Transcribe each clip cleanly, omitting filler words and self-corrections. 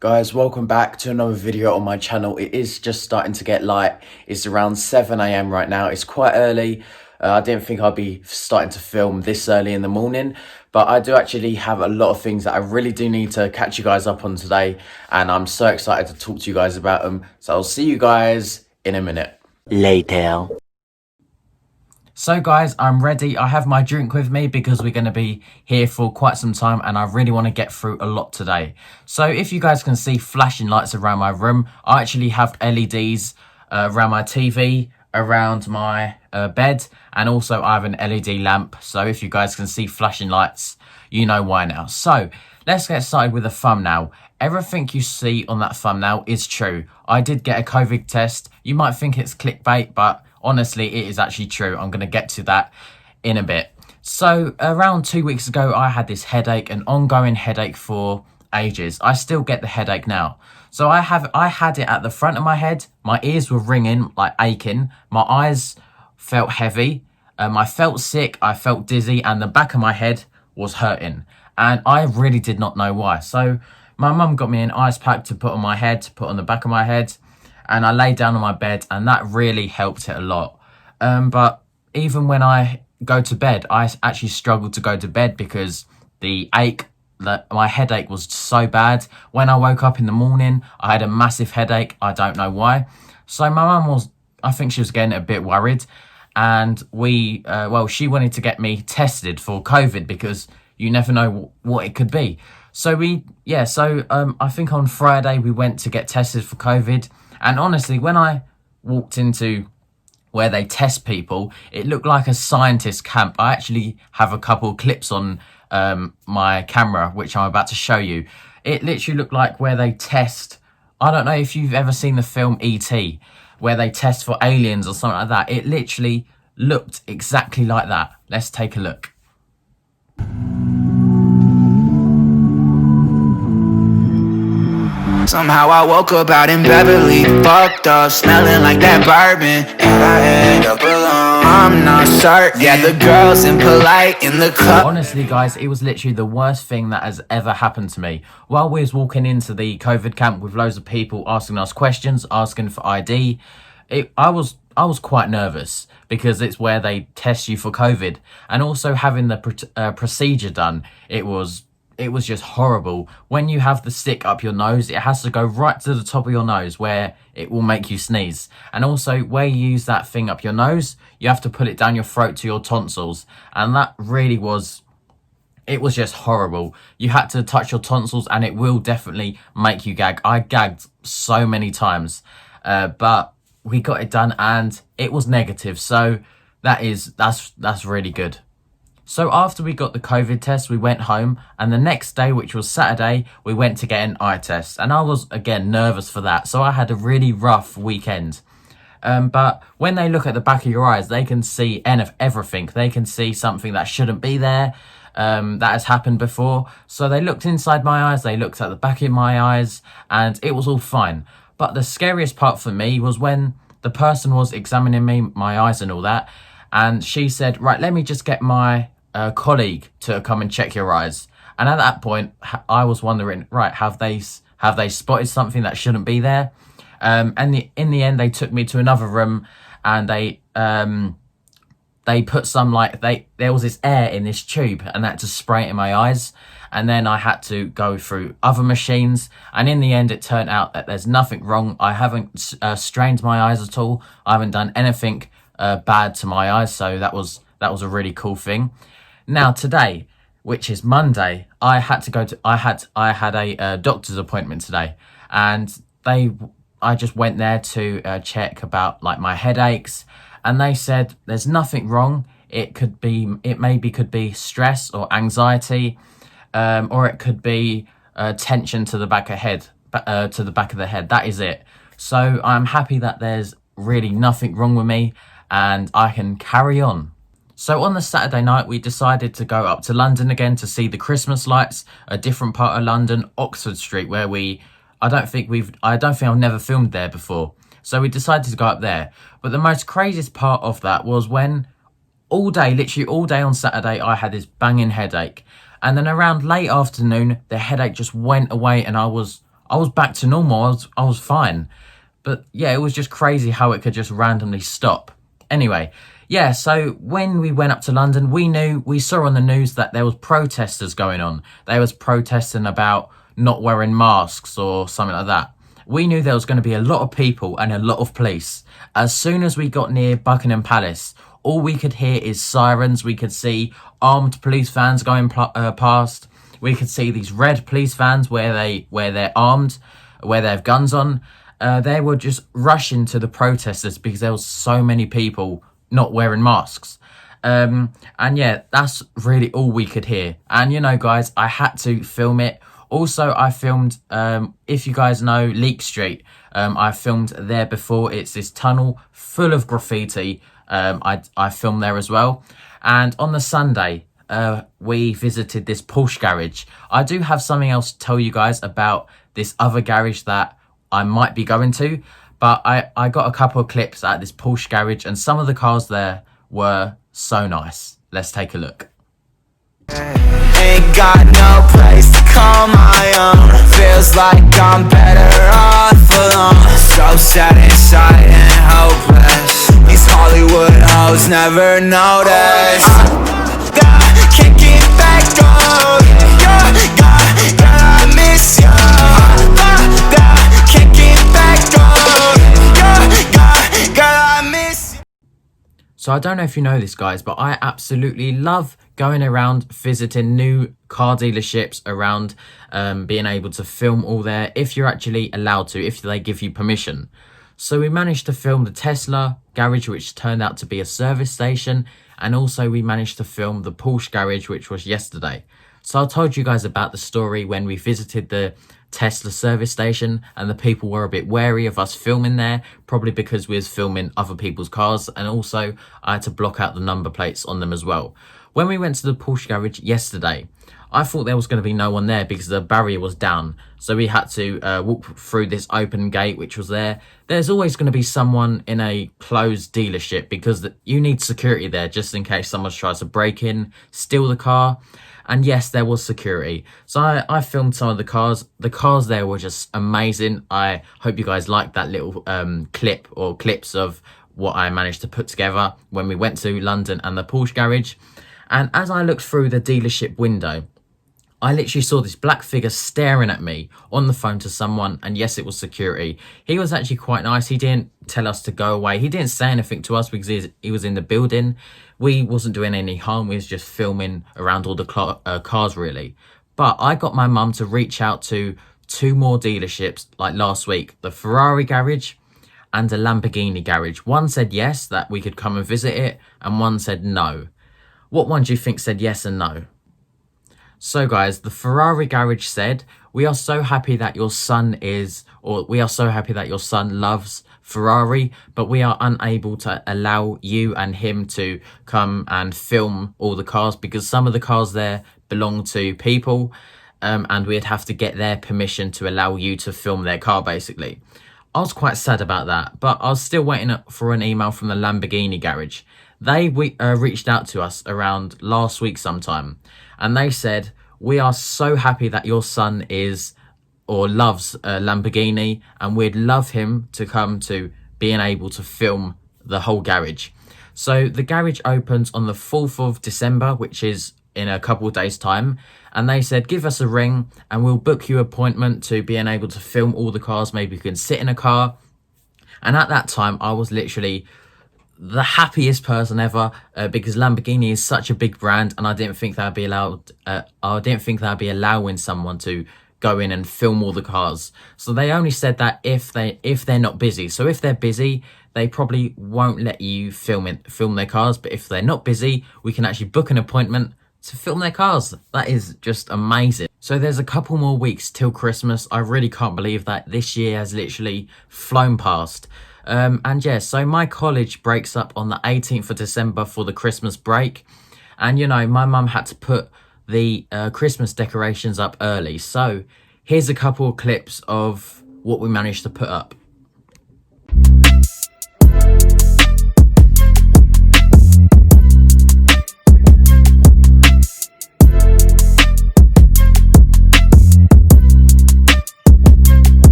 Guys, welcome back to another video on my channel. It is just starting to get light. It's around 7 a.m. right now. It's quite early. I didn't think I'd be starting to film this early in the morning, but I do actually have a lot of things that I really do need to catch you guys up on today, and I'm so excited to talk to you guys about them. So I'll see you guys in a minute. Later. So guys, I'm ready. I have my drink with me because we're going to be here for quite some time and I really want to get through a lot today. So if you guys can see flashing lights around my room, I actually have LEDs around my TV, around my bed, and also I have an LED lamp. So if you guys can see flashing lights, you know why now. So let's get started with the thumbnail. Everything you see on that thumbnail is true. I did get a COVID test. You might think it's clickbait, but honestly, it is actually true. I'm going to get to that in a bit. So around 2 weeks ago, I had this headache, an ongoing headache for ages. I still get the headache now. So I had it at the front of my head. My ears were ringing, like aching. My eyes felt heavy. I felt sick. I felt dizzy, and the back of my head was hurting. And I really did not know why. So my mum got me an ice pack to put on my head, to put on the back of my head. And I lay down on my bed, and that really helped it a lot. But even when I go to bed, I actually struggle to go to bed because my headache was so bad. When I woke up in the morning, I had a massive headache. I don't know why. So my mum I think she was getting a bit worried. And she wanted to get me tested for COVID because you never know what it could be. So I think on Friday we went to get tested for COVID. And honestly, when I walked into where they test people, it looked like a scientist camp. I actually have a couple clips on my camera, which I'm about to show you. It literally looked like where they test, I don't know if you've ever seen the film E.T., where they test for aliens or something like that. It literally looked exactly like that. Let's take a look. Somehow I woke up out in Beverly, fucked up, smelling like that bourbon, and I end up alone. I'm not certain. Yeah, the girls impolite in the club. Honestly, guys, it was literally the worst thing that has ever happened to me. While we was walking into the COVID camp with loads of people asking us questions, asking for ID, I was quite nervous because it's where they test you for COVID, and also having the procedure done. It was just horrible. When you have the stick up your nose, it has to go right to the top of your nose where it will make you sneeze. And also where you use that thing up your nose, you have to put it down your throat to your tonsils. And that really was just horrible. You had to touch your tonsils and it will definitely make you gag. I gagged so many times, but we got it done and it was negative. So that's really good. So after we got the COVID test, we went home, and the next day, which was Saturday, we went to get an eye test. And I was, again, nervous for that. So I had a really rough weekend. But when they look at the back of your eyes, they can see everything. They can see something that shouldn't be there, that has happened before. So they looked inside my eyes, they looked at the back of my eyes, and it was all fine. But the scariest part for me was when the person was examining me, my eyes and all that, and she said, right, let me just get my colleague to come and check your eyes. And at that point I was wondering, right, have they spotted something that shouldn't be there? And in the end they took me to another room, and they put some, there was this air in this tube, and that to spray it in my eyes. And then I had to go through other machines, and in the end it turned out that there's nothing wrong. I haven't strained my eyes at all. I haven't done anything bad to my eyes, so that was a really cool thing. Now today, which is Monday, I had a doctor's appointment today, and I just went there to check about like my headaches, and they said there's nothing wrong. It could be stress or anxiety, or it could be tension to the back of the head. That is it. So I'm happy that there's really nothing wrong with me, and I can carry on. So on the Saturday night, we decided to go up to London again to see the Christmas lights, a different part of London, Oxford Street, where I don't think I've never filmed there before. So we decided to go up there. But the most craziest part of that was when literally all day on Saturday, I had this banging headache. And then around late afternoon, the headache just went away, and I was I was back to normal. I was fine. But yeah, it was just crazy how it could just randomly stop. Anyway, yeah, so when we went up to London, we saw on the news that there was protesters going on. They was protesting about not wearing masks or something like that. We knew there was going to be a lot of people and a lot of police. As soon as we got near Buckingham Palace, all we could hear is sirens. We could see armed police vans going past. We could see these red police vans where they're armed, where they have guns on. They were just rushing to the protesters because there was so many people not wearing masks. And yeah, that's really all we could hear. And you know, guys, I had to film it. Also, I filmed, if you guys know Leek Street, I filmed there before. It's this tunnel full of graffiti. I filmed there as well. And on the Sunday, we visited this Porsche garage. I do have something else to tell you guys about this other garage that I might be going to. But I got a couple of clips at this Porsche garage, and some of the cars there were so nice. Let's take a look. Ain't got no place to call my own. Feels like I'm better off alone. So sad inside and hopeless. These Hollywood hoes never notice. Can't get back on. Girl, I miss you. Can't get back on. Girl, I miss you. So I don't know if you know this, guys, but I absolutely love going around visiting new car dealerships around, being able to film all there if you're actually allowed to, if they give you permission. So we managed to film the Tesla garage, which turned out to be a service station, and also we managed to film the Porsche garage, which was yesterday. So I told you guys about the story when we visited the Tesla service station, and the people were a bit wary of us filming there, probably because we was filming other people's cars, and also I had to block out the number plates on them as well. When we went to the Porsche garage yesterday, I thought there was going to be no one there because the barrier was down. So we had to walk through this open gate, which was there. There's always going to be someone in a closed dealership because you need security there just in case someone tries to break in, steal the car. And yes, there was security. So I filmed some of the cars. The cars there were just amazing. I hope you guys liked that little clip or clips of what I managed to put together when we went to London and the Porsche garage. And as I looked through the dealership window, I literally saw this black figure staring at me on the phone to someone, and yes, it was security. He was actually quite nice. He didn't tell us to go away. He didn't say anything to us because he was in the building. We wasn't doing any harm. We was just filming around all the cars, really. But I got my mum to reach out to 2 more dealerships like last week, the Ferrari garage and the Lamborghini garage. One said yes, that we could come and visit it, and one said no. What one do you think said yes and no? So guys, the Ferrari garage said, we are so happy that your son loves Ferrari, but we are unable to allow you and him to come and film all the cars because some of the cars there belong to people, and we'd have to get their permission to allow you to film their car, basically. I was quite sad about that, but I was still waiting for an email from the Lamborghini garage. They reached out to us around last week sometime, and they said, we are so happy that your son loves Lamborghini, and we'd love him to come to being able to film the whole garage. So the garage opens on the 4th of December, which is in a couple of days' time, and they said, give us a ring and we'll book you an appointment to being able to film all the cars. Maybe you can sit in a car. And at that time, I was literally the happiest person ever because Lamborghini is such a big brand, and I didn't think that'd be allowed. I didn't think that'd be allowing someone to go in and film all the cars. So they only said that if they're not busy. So if they're busy, they probably won't let you film their cars. But if they're not busy, we can actually book an appointment to film their cars. That is just amazing. So there's a couple more weeks till Christmas. I really can't believe that this year has literally flown past. And yeah, so my college breaks up on the 18th of December for the Christmas break. And you know, my mum had to put the Christmas decorations up early. So here's a couple of clips of what we managed to put up.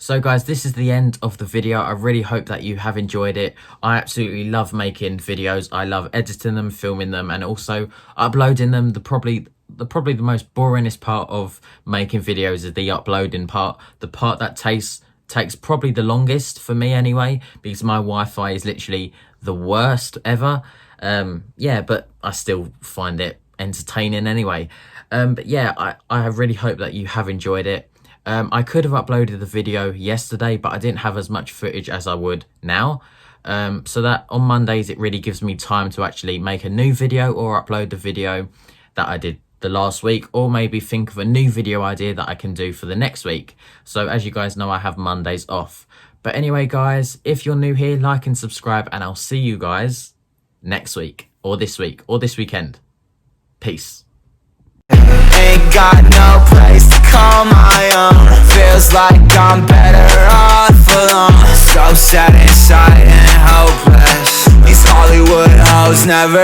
So guys, this is the end of the video. I really hope that you have enjoyed it. I absolutely love making videos. I love editing them, filming them, and also uploading them. Probably the most boringest part of making videos is the uploading part. The part that takes probably the longest for me anyway, because my Wi-Fi is literally the worst ever. Yeah, but I still find it entertaining anyway. But yeah, I really hope that you have enjoyed it. I could have uploaded the video yesterday, but I didn't have as much footage as I would now. So that on Mondays, it really gives me time to actually make a new video or upload the video that I did the last week, or maybe think of a new video idea that I can do for the next week. So as you guys know, I have Mondays off. But anyway, guys, if you're new here, like and subscribe, and I'll see you guys next week or this weekend. Peace. Ain't got no place to call my own. Feels like I'm better off alone. So sad inside and hopeless. These Hollywood hoes never